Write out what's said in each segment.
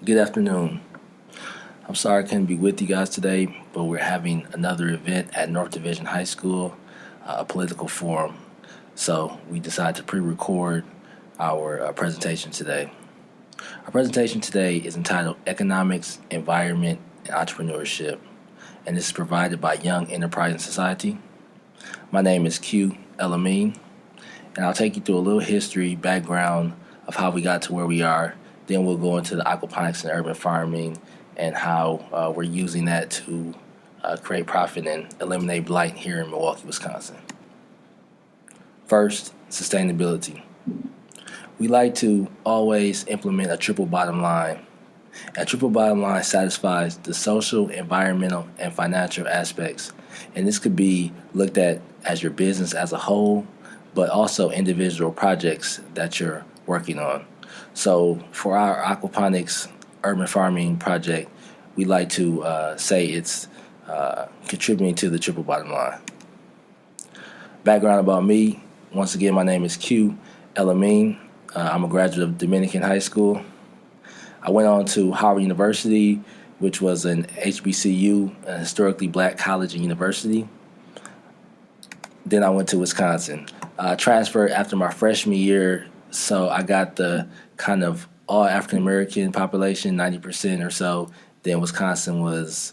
Good afternoon. I'm sorry I couldn't be with you guys today, but we're having another event at North Division High School, a political forum. So we decided to pre-record our presentation today. Our presentation today is entitled Economics, Environment, and Entrepreneurship, and this is provided by Young Enterprising Society. My name is Q. Elamine, and I'll take you through a little history, background of how we got to where we are. Then we'll go into the aquaponics and urban farming and how we're using that to create profit and eliminate blight here in Milwaukee, Wisconsin. First, sustainability. We like to always implement a triple bottom line. A triple bottom line satisfies the social, environmental, and financial aspects. And this could be looked at as your business as a whole, but also individual projects that you're working on. So for our aquaponics urban farming project, we like to say it's contributing to the triple bottom line. Background about me. Once again, my name is Q. Elamine. I'm a graduate of Dominican High School. I went on to Howard University, which was an HBCU, a historically black college and university. Then I went to Wisconsin. I transferred after my freshman year, so I got the kind of all African American population, 90% or so. Then Wisconsin was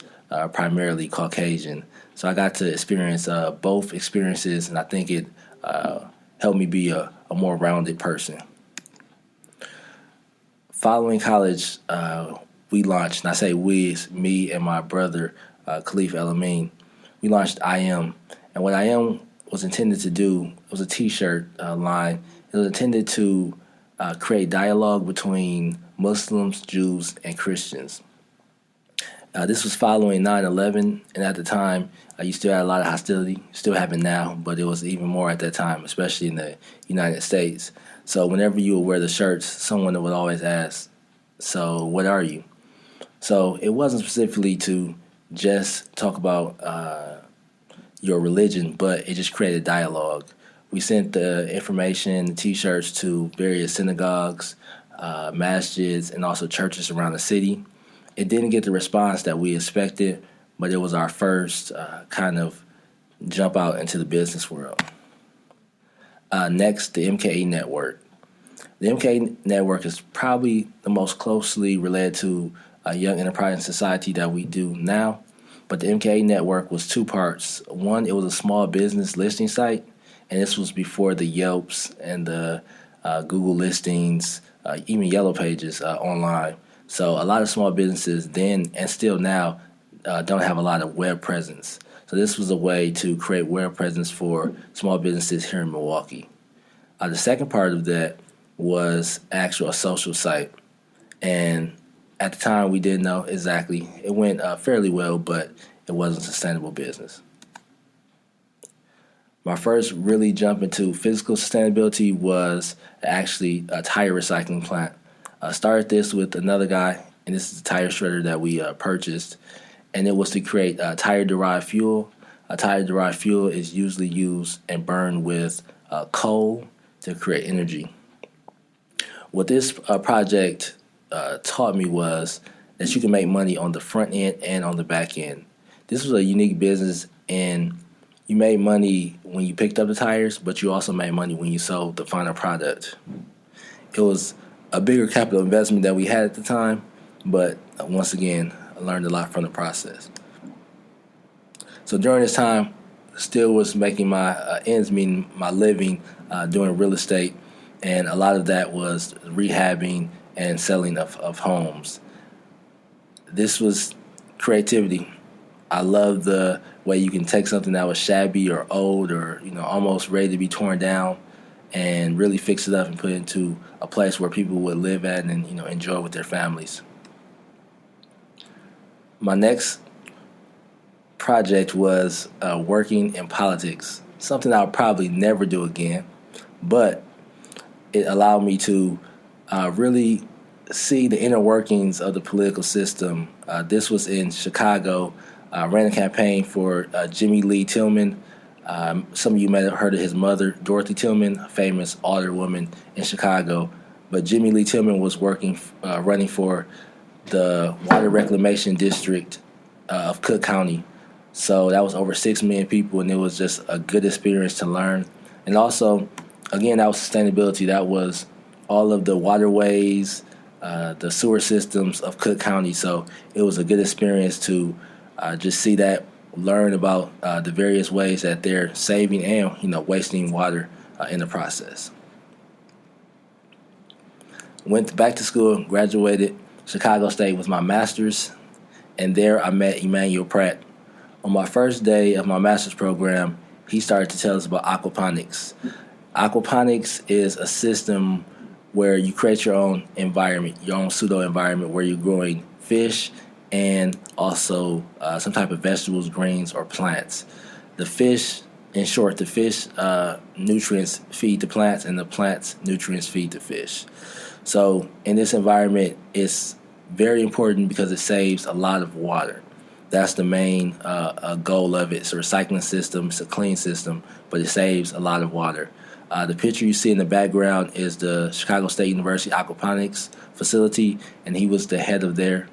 primarily Caucasian. So I got to experience both experiences, and I think it helped me be a more rounded person. Following college, we launched, and I say we, it's me and my brother, Khalif Elamine. We launched IM, and what IM was intended to do, it was a T-shirt line. It was intended to create dialogue between Muslims, Jews, and Christians. This was following 9/11, and at the time, you still had a lot of hostility, still have it now, but it was even more at that time, especially in the United States. So whenever you would wear the shirts, someone would always ask, so what are you? So it wasn't specifically to just talk about your religion, but it just created dialogue. We sent the information, the T-shirts to various synagogues, masjids, and also churches around the city. It didn't get the response that we expected, but it was our first kind of jump out into the business world. Next, the MKE network. The MKE network is probably the most closely related to a Young Enterprising Society that we do now, but the MKE network was two parts. One, it was a small business listing site, and this was before the Yelps and the Google listings, even Yellow Pages online. So a lot of small businesses then and still now don't have a lot of web presence. So this was a way to create web presence for small businesses here in Milwaukee. The second part of that was actual a social site. And at the time, we didn't know exactly. It went fairly well, but it wasn't a sustainable business. My first really jump into physical sustainability was actually a tire recycling plant. I started this with another guy, and this is the tire shredder that we purchased, and it was to create tire-derived fuel. Tire-derived fuel is usually used and burned with coal to create energy. What this project taught me was that you can make money on the front end and on the back end. This was a unique business, and you made money when you picked up the tires, but you also made money when you sold the final product. It was a bigger capital investment that we had at the time, but once again, I learned a lot from the process. So during this time, still was making my ends meet, my living doing real estate, and a lot of that was rehabbing and selling of homes. This was creativity. I love the way you can take something that was shabby or old or almost ready to be torn down and really fix it up and put it into a place where people would live at and enjoy with their families. My next project was working in politics, something I'll probably never do again, but it allowed me to really see the inner workings of the political system. This was in Chicago. I ran a campaign for Jimmy Lee Tillman. Some of you may have heard of his mother, Dorothy Tillman, a famous alderwoman in Chicago. But Jimmy Lee Tillman was running for the Water Reclamation District of Cook County. So that was over 6 million people, and it was just a good experience to learn. And also, again, that was sustainability. That was all of the waterways, the sewer systems of Cook County. So it was a good experience to just see that, learn about the various ways that they're saving and wasting water in the process. Went back to school, graduated Chicago State with my master's, and there I met Emmanuel Pratt. On my first day of my master's program, he started to tell us about aquaponics. Aquaponics is a system where you create your own environment, your own pseudo-environment where you're growing fish and also some type of vegetables, greens, or plants. The fish, in short, the fish nutrients feed the plants, and the plants nutrients feed the fish. So in this environment, it's very important because it saves a lot of water. That's the main goal of it. It's a recycling system. It's a clean system, but it saves a lot of water. The picture you see in the background is the Chicago State University Aquaponics facility, and he was the head of there.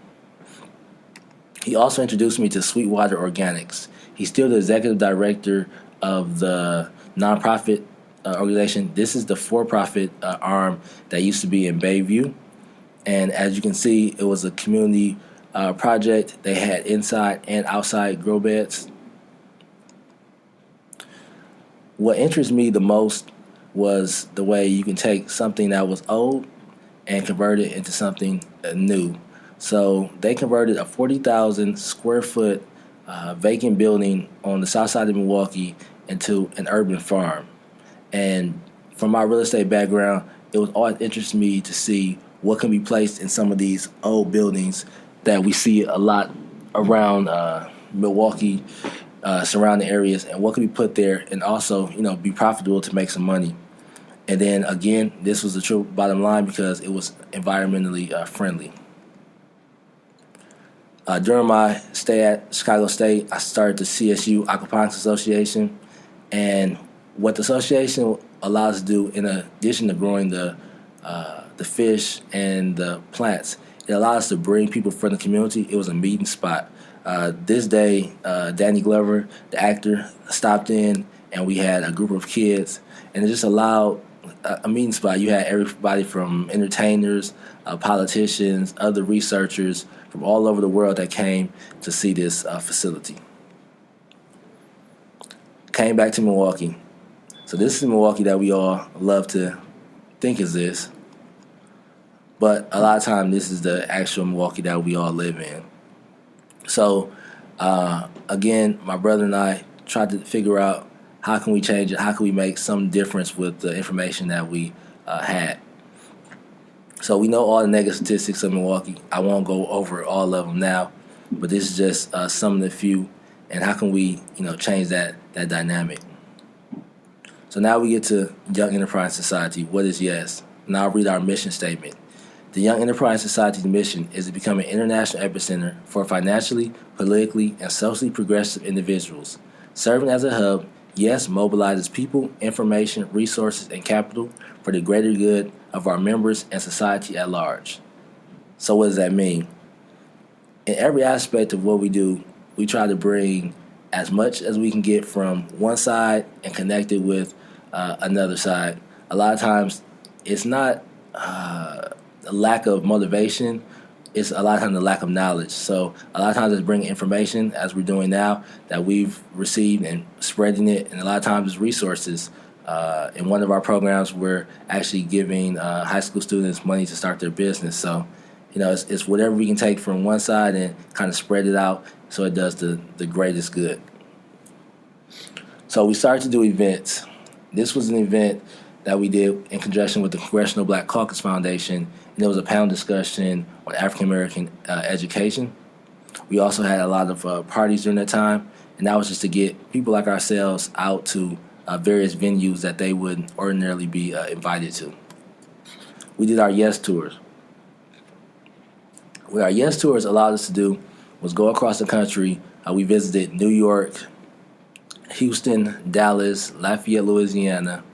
He also introduced me to SweetWater Organics. He's still the executive director of the nonprofit organization. This is the for-profit arm that used to be in Bayview. And as you can see, it was a community project. They had inside and outside grow beds. What interests me the most was the way you can take something that was old and convert it into something new. So they converted a 40,000 square foot vacant building on the south side of Milwaukee into an urban farm. And from my real estate background, it was always interesting to me to see what can be placed in some of these old buildings that we see a lot around Milwaukee, surrounding areas, and what can be put there and also, be profitable to make some money. And then again, this was the true bottom line because it was environmentally friendly. During my stay at Chicago State, I started the CSU Aquaponics Association, and what the association allows us to do, in addition to growing the fish and the plants, it allowed us to bring people from the community. It was a meeting spot. This day, Danny Glover, the actor, stopped in, and we had a group of kids, and it just allowed a meeting spot. You had everybody from entertainers, politicians, other researchers from all over the world that came to see this facility. Came back to Milwaukee. So this is Milwaukee that we all love to think is this, but a lot of time this is the actual Milwaukee that we all live in. So again, my brother and I tried to figure out how can we change it, how can we make some difference with the information that we had. So we know all the negative statistics of Milwaukee. I won't go over all of them now, but this is just some of the few, and how can we change that dynamic. So now we get to Young Enterprise Society. What is YES? Now I'll read our mission statement. The Young Enterprise Society's mission is to become an international epicenter for financially, politically, and socially progressive individuals. Serving as a hub, YES mobilizes people, information, resources, and capital for the greater good of our members and society at large. So what does that mean? In every aspect of what we do, we try to bring as much as we can get from one side and connect it with another side. A lot of times, it's not a lack of motivation. It's a lot of times the lack of knowledge. So a lot of times it's bringing information, as we're doing now, that we've received and spreading it. And a lot of times it's resources. In one of our programs, we're actually giving high school students money to start their business. So, it's whatever we can take from one side and kind of spread it out so it does the greatest good. So we started to do events. This was an event that we did in conjunction with the Congressional Black Caucus Foundation, and there was a panel discussion on African American education. We also had a lot of parties during that time, and that was just to get people like ourselves out to various venues that they would ordinarily be invited to. We did our YES tours. What our YES tours allowed us to do was go across the country. We visited New York, Houston, Dallas, Lafayette, Louisiana,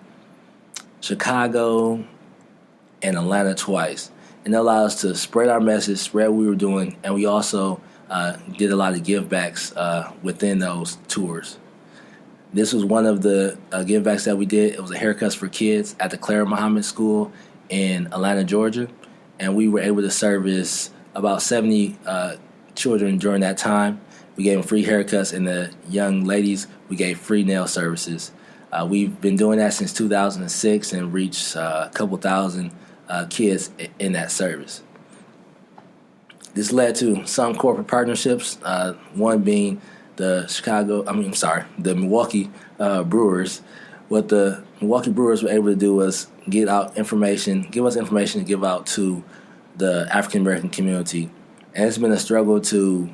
Chicago, and Atlanta twice. and it allowed us to spread our message, spread what we were doing, and we also did a lot of give backs within those tours. This was one of the give backs that we did. It was a haircuts for kids at the Clara Muhammad School in Atlanta, Georgia, and we were able to service about 70 children during that time. We gave them free haircuts, and the young ladies, we gave free nail services. We've been doing that since 2006 and reached a couple thousand kids in that service. This led to some corporate partnerships, one being the Milwaukee Brewers. What the Milwaukee Brewers were able to do was give us information to give out to the African American community. And it's been a struggle to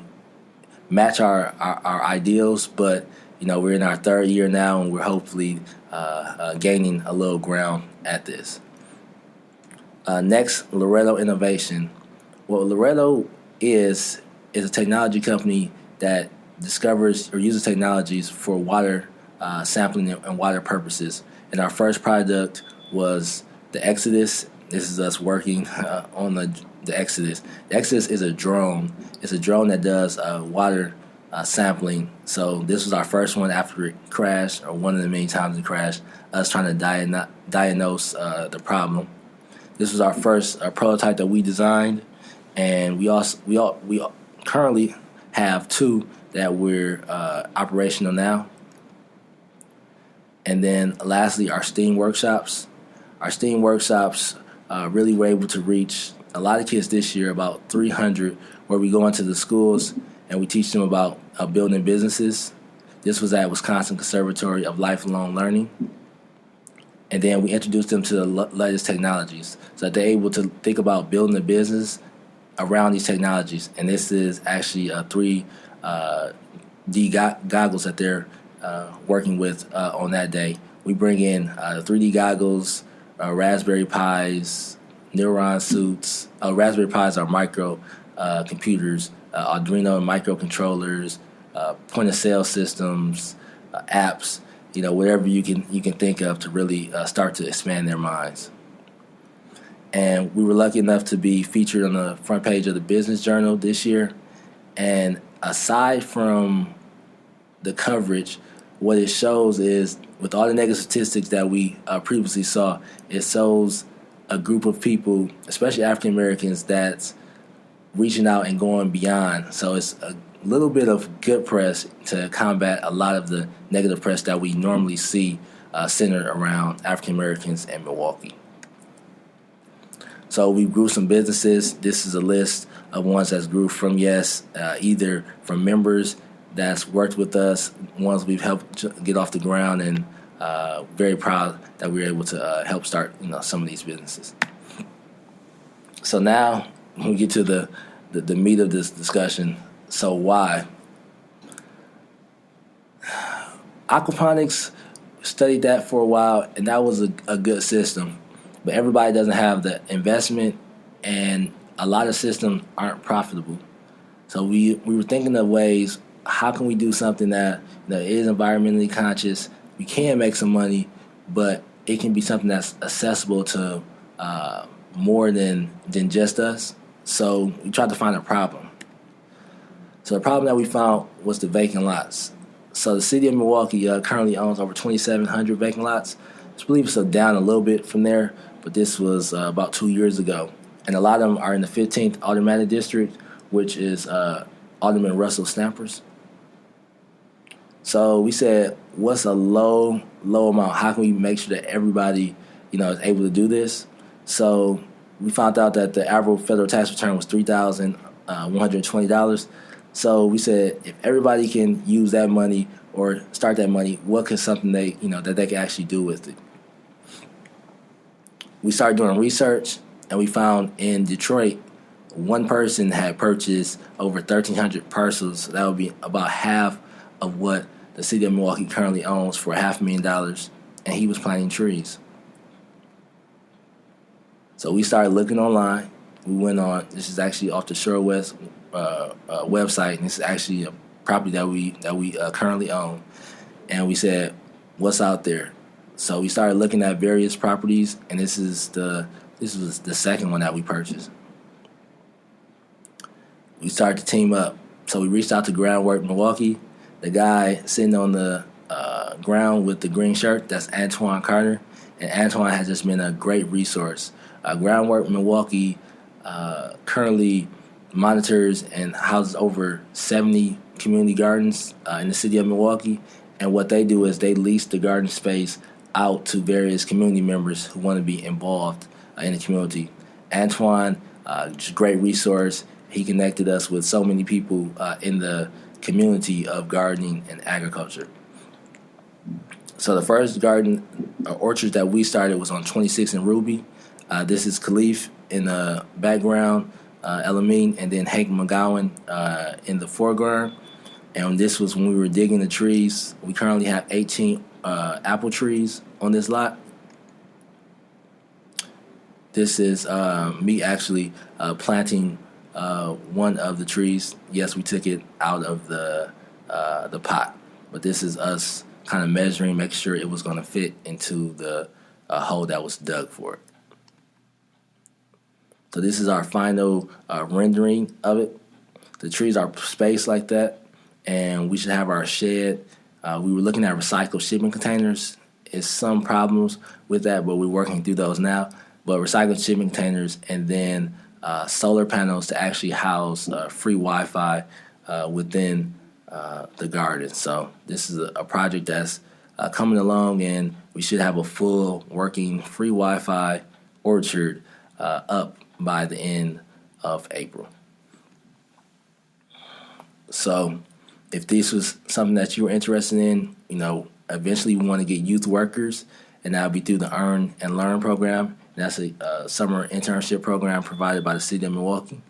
match our ideals, but we're in our third year now, and we're hopefully gaining a little ground at this. Next, Loreto Innovation. What Loreto is a technology company that discovers or uses technologies for water sampling and water purposes. And our first product was the Exodus. This is us working on the Exodus. The Exodus is a drone. It's a drone that does water sampling. So this was our first one after it crashed, or one of the many times it crashed, us trying to diagnose the problem. This was our first prototype that we designed, and we currently have two that we're operational now. And then lastly, our STEAM workshops. Our STEAM workshops really were able to reach a lot of kids this year, about 300, where we go into the schools and we teach them about building businesses. This was at Wisconsin Conservatory of Lifelong Learning. And then we introduced them to the latest technologies so that they're able to think about building a business around these technologies. And this is actually 3D goggles that they're working with on that day. We bring in 3D goggles, Raspberry Pis, Neuron suits. Raspberry Pis are micro computers, Arduino microcontrollers, point of sale systems, apps. Whatever you can think of to really start to expand their minds. And we were lucky enough to be featured on the front page of the Business Journal this year. And aside from the coverage, what it shows is, with all the negative statistics that we previously saw, it shows a group of people, especially African Americans, that's reaching out and going beyond. So it's a little bit of good press to combat a lot of the negative press that we normally see centered around African Americans in Milwaukee. So we grew some businesses. This is a list of ones that's grew from either from members that's worked with us, ones we've helped get off the ground, and very proud that we were able to help start some of these businesses. So now we get to the meat of this discussion. So why? Aquaponics, studied that for a while, and that was a good system. But everybody doesn't have the investment, and a lot of systems aren't profitable. So we were thinking of ways, how can we do something that is environmentally conscious? We can make some money, but it can be something that's accessible to more than just us. So we tried to find a problem. So the problem that we found was the vacant lots. So the city of Milwaukee currently owns over 2,700 vacant lots. I believe it's down a little bit from there, but this was about 2 years ago. And a lot of them are in the 15th Aldermanic District, which is Alderman Russell Snappers. So we said, what's a low amount? How can we make sure that everybody, is able to do this? So we found out that the average federal tax return was $3,120. So we said, if everybody can use that money or start that money, what could something that they can actually do with it? We started doing research, and we found in Detroit, one person had purchased over 1,300 parcels. That would be about half of what the city of Milwaukee currently owns for $500,000, and he was planting trees. So we started looking online. We went on. This is actually off the Shore West website, and this is actually a property that we currently own. And we said, what's out there? So we started looking at various properties, and this was the second one that we purchased. we started to team up. So we reached out to Groundwork Milwaukee. The guy sitting on the ground with the green shirt, that's Antoine Carter. And Antoine has just been a great resource. Groundwork Milwaukee currently monitors and houses over 70 community gardens in the city of Milwaukee. And what they do is they lease the garden space out to various community members who want to be involved in the community. Antoine, just a great resource. He connected us with so many people in the community of gardening and agriculture. So the first garden orchard that we started was on 26 and Ruby. This is Khalif in the background, Elamine, and then Hank McGowan in the foreground. And this was when we were digging the trees. We currently have 18 apple trees on this lot. This is me actually planting one of the trees. Yes, we took it out of the pot, but this is us kind of measuring, making sure it was going to fit into the hole that was dug for it. So this is our final rendering of it. The trees are spaced like that, and we should have our shed. We were looking at recycled shipping containers. There's some problems with that, but we're working through those now. But recycled shipping containers, and then solar panels to actually house free Wi-Fi within the garden. So this is a project that's coming along, and we should have a full working free Wi-Fi orchard up by the end of April. So if this was something that you were interested in, eventually we want to get youth workers, and that'll be through the Earn and Learn program. And that's a summer internship program provided by the city of Milwaukee.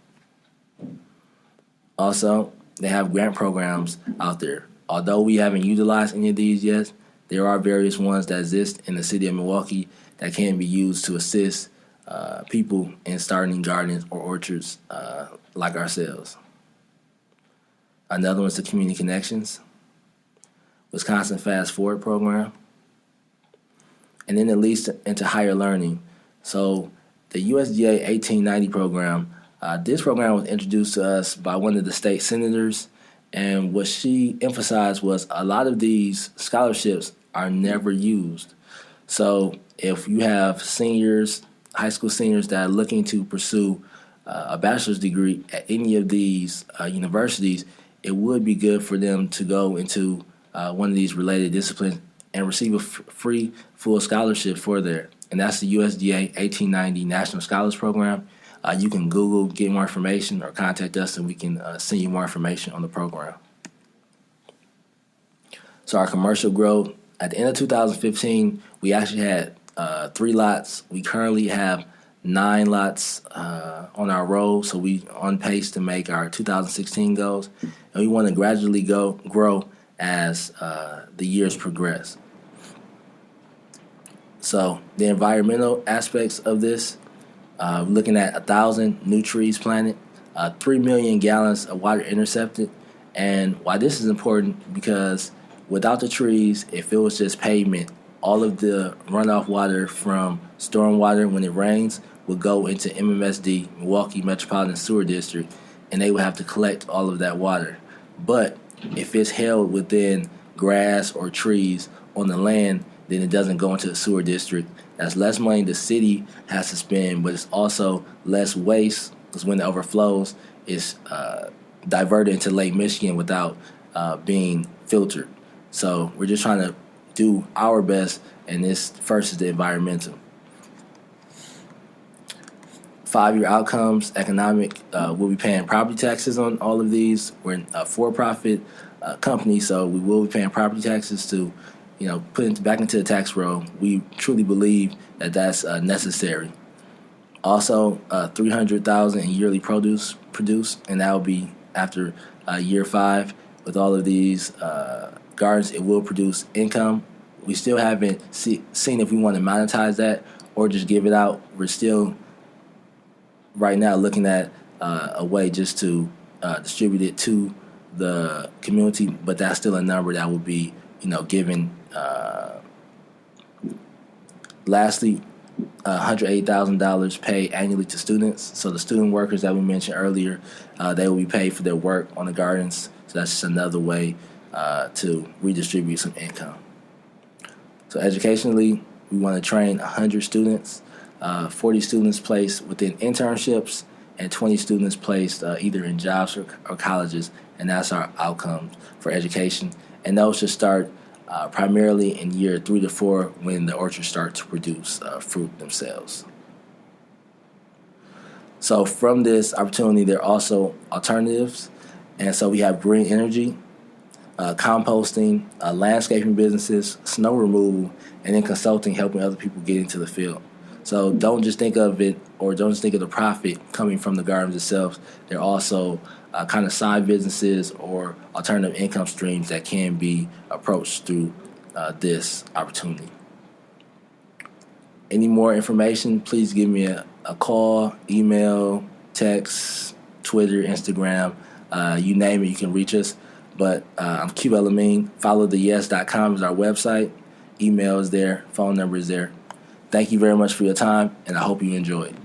Also, they have grant programs out there. Although we haven't utilized any of these yet, there are various ones that exist in the city of Milwaukee that can be used to assist people in starting gardens or orchards like ourselves. Another one's the Community Connections, Wisconsin Fast Forward program, and then it leads into higher learning. So the USDA 1890 program, this program was introduced to us by one of the state senators, and what she emphasized was a lot of these scholarships are never used. So if you have seniors, high school seniors that are looking to pursue a bachelor's degree at any of these universities, it would be good for them to go into one of these related disciplines and receive a free full scholarship for there. And that's the USDA 1890 National Scholars Program. You can Google, get more information, or contact us, and we can send you more information on the program. So our commercial growth, at the end of 2015, we actually had 3 lots. We currently have 9 lots on our roll, so we on pace to make our 2016 goals. And we want to gradually grow as the years progress. So the environmental aspects of this, looking at 1,000 new trees planted, 3 million gallons of water intercepted. And why this is important, because without the trees, if it was just pavement, all of the runoff water from storm water when it rains would go into MMSD, Milwaukee Metropolitan Sewer District, and they would have to collect all of that water. But if it's held within grass or trees on the land, then it doesn't go into the sewer district. That's less money the city has to spend, but it's also less waste, because when it overflows, it's diverted into Lake Michigan without being filtered. So we're just trying to do our best, and this first is the environmental. 5-year outcomes, economic, we'll be paying property taxes on all of these. We're a for-profit company, so we will be paying property taxes to put it back into the tax roll. We truly believe that that's necessary. Also, $300,000 in yearly produce produced, and that will be after year 5. With all of these gardens, it will produce income. We still haven't seen if we want to monetize that or just give it out. We're still right now looking at a way just to distribute it to the community, but that's still a number that will be given. Lastly, $108,000 paid annually to students. So the student workers that we mentioned earlier, they will be paid for their work on the gardens. So that's just another way to redistribute some income. So educationally, we want to train 100 students, 40 students placed within internships, and 20 students placed either in jobs or colleges, and that's our outcomes for education. And those should start primarily in year 3 to 4 when the orchards start to produce fruit themselves. So from this opportunity, there are also alternatives. And so we have green energy, composting, landscaping businesses, snow removal, and then consulting, helping other people get into the field. So don't just think of it, or don't just think of the profit coming from the gardens itself. There are also kind of side businesses or alternative income streams that can be approached through this opportunity. Any more information, please give me a call, email, text, Twitter, Instagram, you name it, you can reach us. But I'm Q Amin. Followtheyes.com is our website. Email is there, phone number is there. Thank you very much for your time, and I hope you enjoyed.